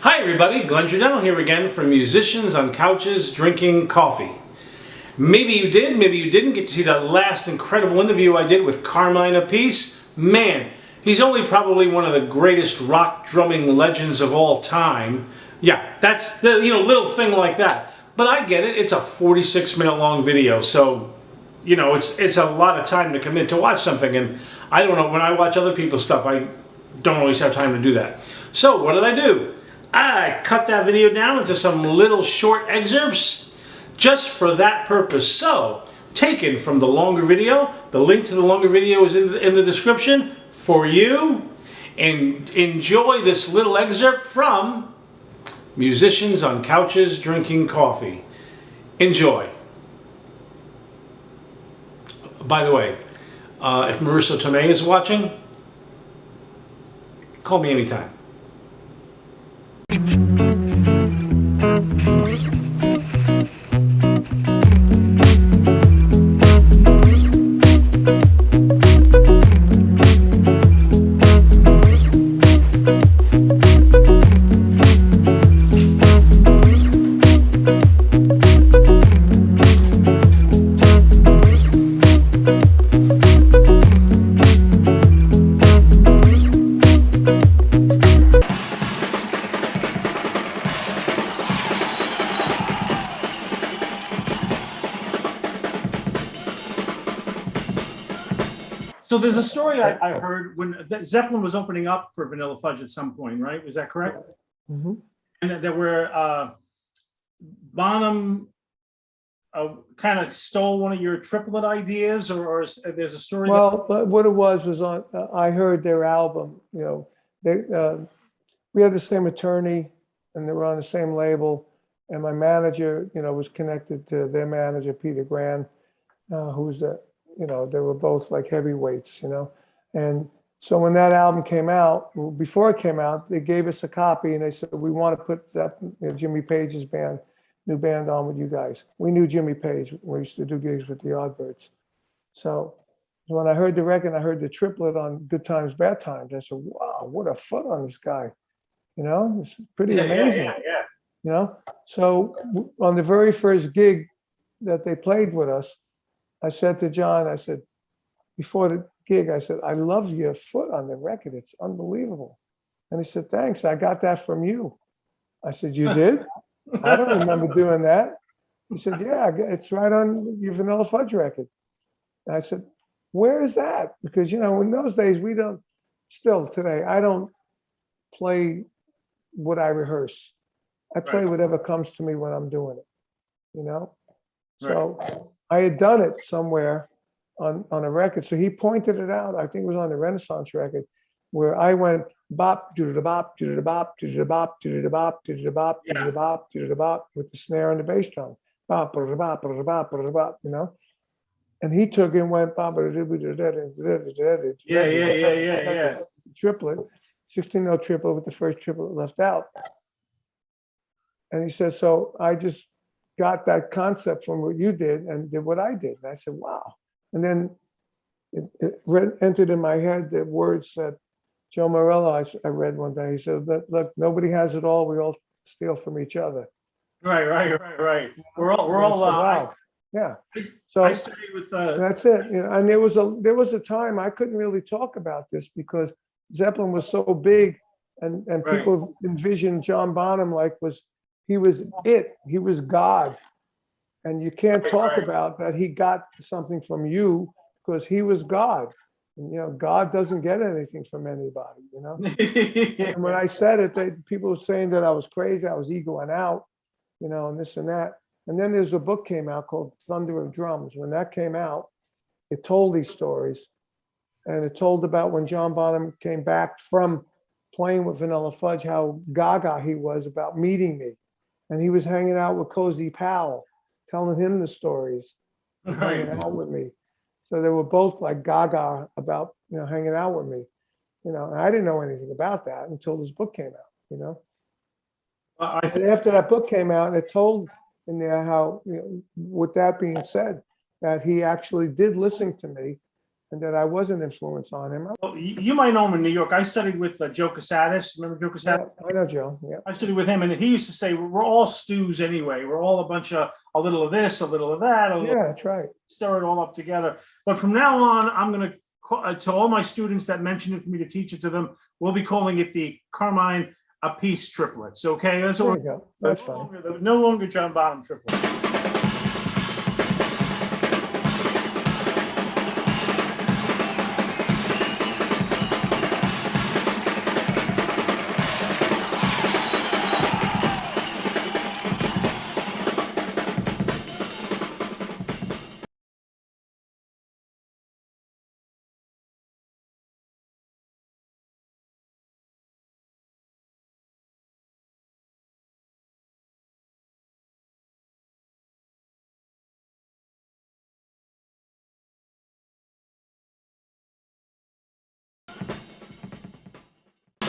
Hi everybody, Glenn Giordano here again from Musicians on Couches Drinking Coffee. Maybe you did, maybe you didn't get to see that last incredible interview I did with Carmine Appice. Man, he's only probably one of the greatest rock drumming legends of all time. Yeah, that's the little thing like that. But I get it, it's a 46-minute long video, so it's a lot of time to commit to watch something, and I don't know, when I watch other people's stuff, I don't always have time to do that. So what did I do? I cut that video down into some little short excerpts just for that purpose. So, taken from the longer video, the link to the longer video is in the description for you, and enjoy this little excerpt from Musicians on Couches Drinking Coffee. Enjoy. By the way, if Marissa Tomei is watching, call me anytime. So there's a story I heard when Zeppelin was opening up for Vanilla Fudge at some point, right? Was that correct? Mm-hmm. And that there were Bonham kind of stole one of your triplet ideas, or there's a story. Well, but what it was on. I heard their album. They we had the same attorney, and they were on the same label. And my manager, was connected to their manager, Peter Grand, who's the. They were both like heavyweights, And so when that album came out, before it came out, they gave us a copy and they said, we want to put that Jimmy Page's new band on with you guys. We knew Jimmy Page. We used to do gigs with the Yardbirds. So when I heard the record, I heard the triplet on Good Times, Bad Times. I said, wow, what a foot on this guy. It's pretty amazing. Yeah. So on the very first gig that they played with us, I said to John, I said, before the gig, I said, I love your foot on the record. It's unbelievable. And he said, thanks. I got that from you. I said, you did? I don't remember doing that. He said, yeah, it's right on your Vanilla Fudge record. And I said, where is that? Because, in those days, still today, I don't play what I rehearse. I play whatever comes to me when I'm doing it, So I had done it somewhere on a record. So he pointed it out. I think it was on the Renaissance record, where I went bop, do-da-bop, do-da-bop, do-da-bop, do-da-bop, do-da-bop, do-da-bop, do-da-bop, with the snare and the bass drum. Bop, bop, bop, bop, And he took it and went bop, Yeah. Triplet, 16-note triplet with the first triplet left out. And he said, so I just got that concept from what you did and did what I did. And I said, wow. And then it entered in my head the words that Joe Morello, I read one day. He said, look, nobody has it all. We all steal from each other. Right. We're all wow. Yeah. So I studied with that's it. And there was a time I couldn't really talk about this because Zeppelin was so big and people envisioned John Bonham he was God. And you can't talk about that he got something from you because he was God. And, God doesn't get anything from anybody, And when I said it, people were saying that I was crazy, I was egoing out, and this and that. And then there's a book came out called Thunder of Drums. When that came out, it told these stories. And it told about when John Bonham came back from playing with Vanilla Fudge, how gaga he was about meeting me. And he was hanging out with Cozy Powell, telling him the stories, hanging out with me. So they were both like gaga about, hanging out with me. And I didn't know anything about that until this book came out, And after that book came out, it told in there how, with that being said, that he actually did listen to me and that I was an influence on him. Well, you might know him in New York. I studied with Joe Casadas. Remember Joe Casadas? Yeah, I know Joe. Yeah. I studied with him, and he used to say, "We're all stews anyway. We're all a bunch of a little of this, a little of that, a little Yeah, that's right. stir it all up together." But from now on, I'm going to all my students that mention it for me to teach it to them, we'll be calling it the Carmine Appice triplets. Okay, that's There all. you go. That's fine. No longer John Bonham triplets.